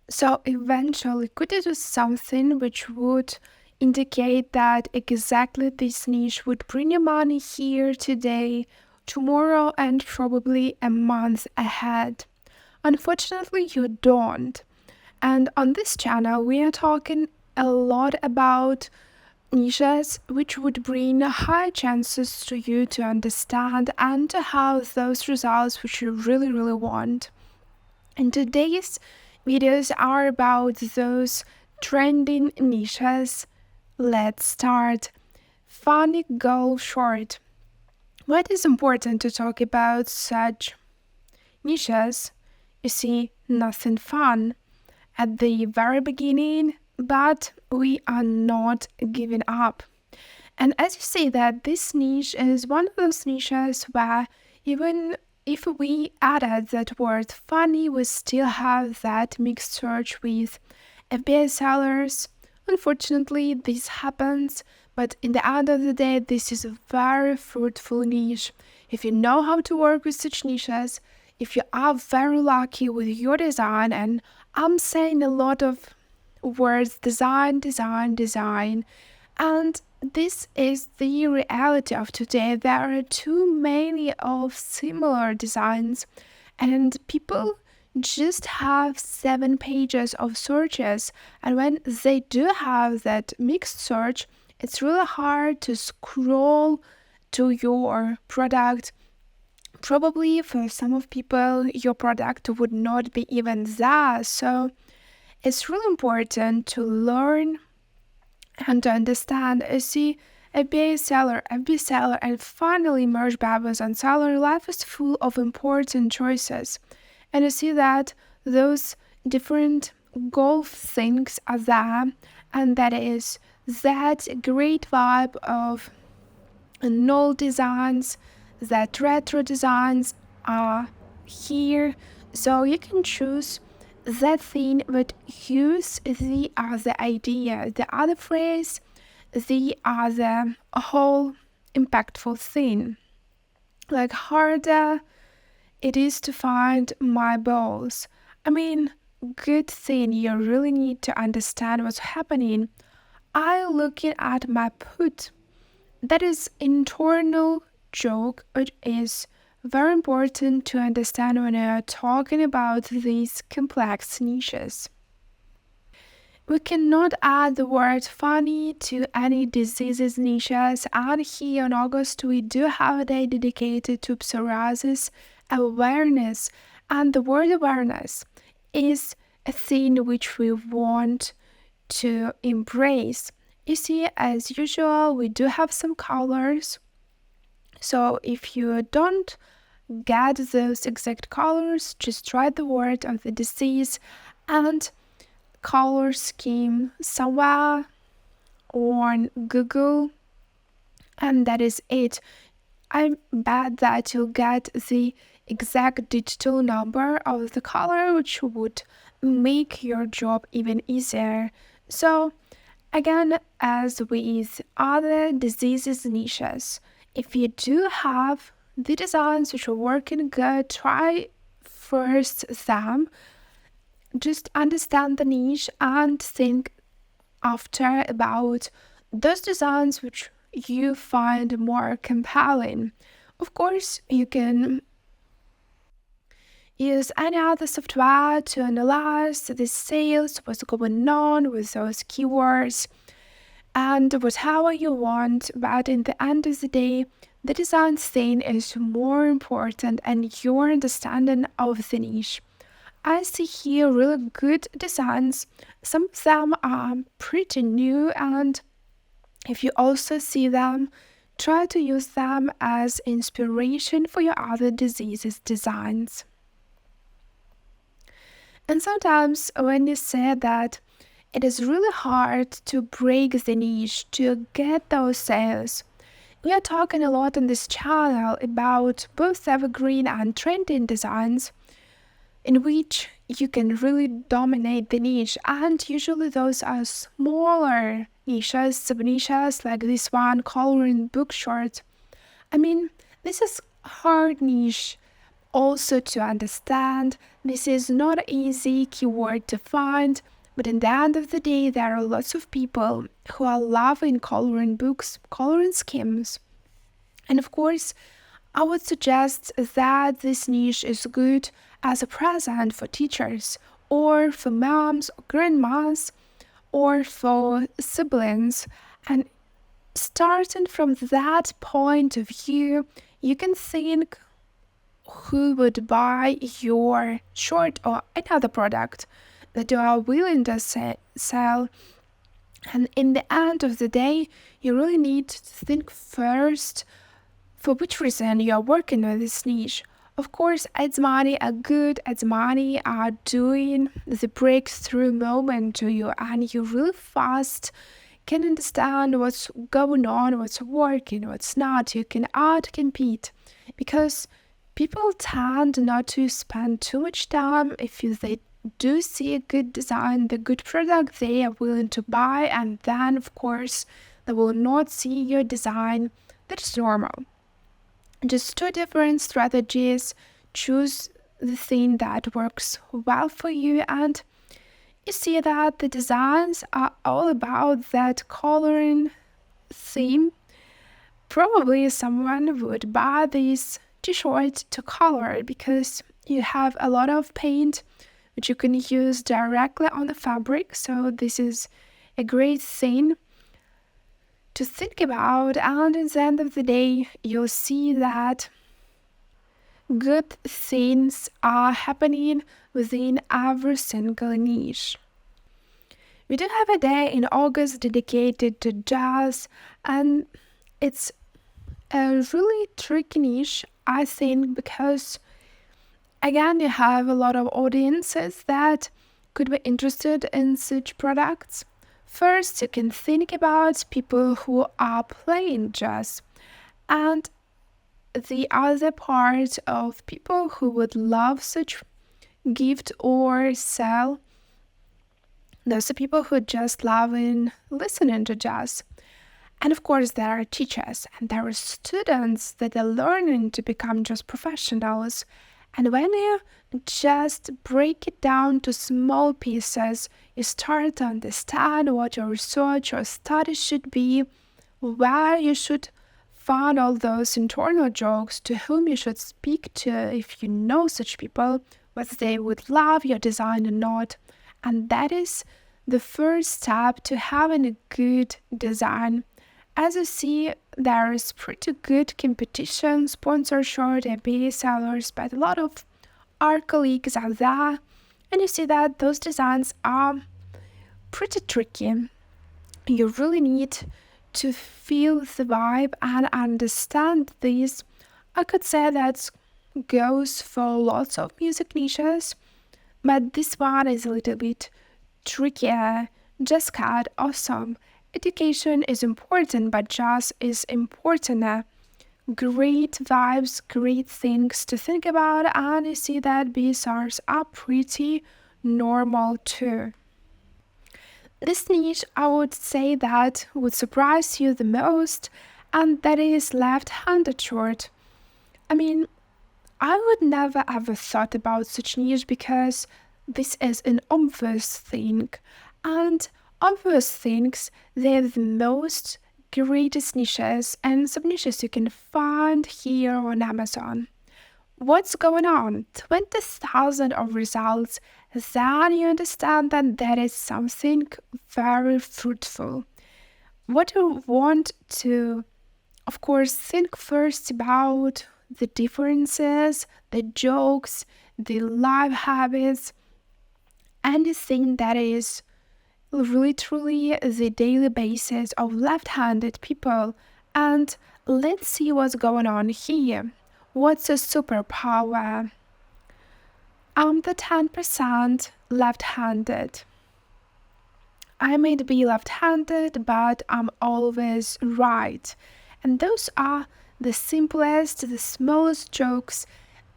So eventually, could you do something which would indicate that exactly this niche would bring you money here today, tomorrow, and probably a month ahead? Unfortunately, you don't. And on this channel, we are talking a lot about niches which would bring high chances to you to understand and to have those results which you really, really want. And today's videos are about those trending niches. Let's start. Funny goal short. Why it is important to talk about such niches? You see, nothing fun at the very beginning, but we are not giving up. And as you see that this niche is one of those niches where even if we added that word funny, we still have that mixed search with FBA sellers. Unfortunately, this happens, but in the end of the day, this is a very fruitful niche. If you know how to work with such niches, if you are very lucky with your design, and I'm saying a lot of words design, design, design, and this is the reality of today. There are too many of similar designs, and people just have 7 pages of searches. And when they do have that mixed search, it's really hard to scroll to your product. Probably for some of people, your product would not be even there. So it's really important to learn and to understand. See, FBA seller, FB seller, and finally merge babbles and seller life is full of important choices. And you see that those different golf things are there, and that is that great vibe of null designs, that retro designs are here. So you can choose that thing, but use the other idea, the other phrase, the other whole impactful thing. Like harder it is to find my balls. I mean, good thing you really need to understand what's happening. I looking at my put. That is internal joke, which is very important to understand when we are talking about these complex niches. We cannot add the word funny to any diseases niches, and here in August we do have a day dedicated to psoriasis awareness, and the word awareness is a thing which we want to embrace. You see, as usual, we do have some colors. So if you don't get those exact colors, just write the word of the disease and color scheme somewhere on Google, and that is it. I bet that you'll get the exact digital number of the color, which would make your job even easier. So again, as with other diseases niches, if you do have the designs which are working good, try first them. Just understand the niche and think after about those designs which you find more compelling. Of course, you can use any other software to analyze the sales, what's going on with those keywords, and whatever you want, but in the end of the day, the design thing is more important and your understanding of the niche. I see here really good designs. Some of them are pretty new, and if you also see them, try to use them as inspiration for your other diseases designs. And sometimes when you say that it is really hard to break the niche, to get those sales, we are talking a lot on this channel about both evergreen and trending designs in which you can really dominate the niche, and usually those are smaller niches, sub-niches like this one, coloring book short. I mean, this is hard niche. Also, to understand, this is not an easy keyword to find, but in the end of the day, there are lots of people who are loving coloring books, coloring schemes. And of course, I would suggest that this niche is good as a present for teachers, or for moms or grandmas, or for siblings. And starting from that point of view, you can think who would buy your shirt or another product that you are willing to sell. And in the end of the day, you really need to think first for which reason you are working with this niche. Of course, ads money are good, ads money are doing the breakthrough moment to you, and you really fast can understand what's going on, what's working, what's not. You can out-compete because people tend not to spend too much time if they do see a good design, the good product they are willing to buy, and then of course they will not see your design. That's normal. Just two different strategies. Choose the thing that works well for you, and you see that the designs are all about that coloring theme. Probably someone would buy this t-shirt to color because you have a lot of paint which you can use directly on the fabric. So this is a great thing to think about, and at the end of the day, you'll see that good things are happening within every single niche. We do have a day in August dedicated to jazz, and it's a really tricky niche, I think, because again, you have a lot of audiences that could be interested in such products. First, you can think about people who are playing jazz, and the other part of people who would love such gift or sell. Those are people who just love listening to jazz. And of course, there are teachers and there are students that are learning to become jazz professionals. And when you just break it down to small pieces, you start to understand what your research or study should be, where you should find all those internal jokes, to whom you should speak to if you know such people, whether they would love your design or not. And that is the first step to having a good design. As you see, there is pretty good competition, sponsorship, and sellers, but a lot of our colleagues are there, and you see that those designs are pretty tricky. You really need to feel the vibe and understand this. I could say that goes for lots of music niches, but this one is a little bit trickier. Just cut awesome. Education is important, but jazz is important. Great vibes, great things to think about, and you see that BSRs are pretty normal too. This niche, I would say, that would surprise you the most, and that is left-handed shirt. I mean, I would never ever thought about such niche because this is an obvious thing, and obvious things, they're the most greatest niches and sub-niches you can find here on Amazon. What's going on? 20,000 of results, then you understand that that is something very fruitful. What you want to, of course, think first about the differences, the jokes, the life habits, anything that is really truly the daily basis of left-handed people. And let's see what's going on here. What's a superpower? I'm the 10% left-handed. I may be left-handed, but I'm always right. And those are the simplest, the smallest jokes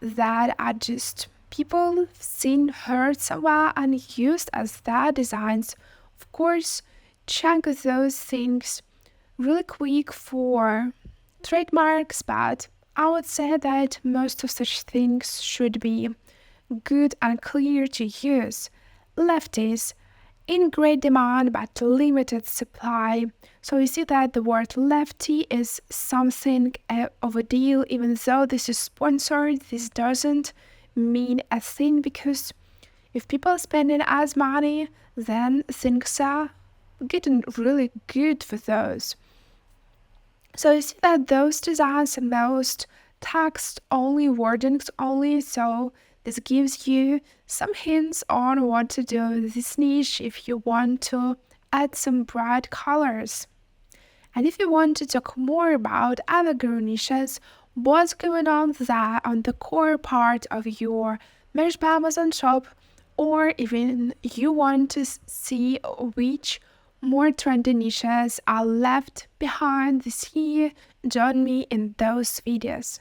that are just people seen, heard somewhere, and used as their designs. Of course, check those things really quick for trademarks, but I would say that most of such things should be good and clear to use. Lefties in great demand but limited supply. So you see that the word lefty is something of a deal, even though this is sponsored, this doesn't mean a thing, because if people are spending as money, then things are getting really good for those. So you see that those designs are most text only, wordings only, so this gives you some hints on what to do with this niche if you want to add some bright colors. And if you want to talk more about other girl niches, what's going on there on the core part of your Merch by Amazon shop, or even you want to see which more trendy niches are left behind this year, join me in those videos.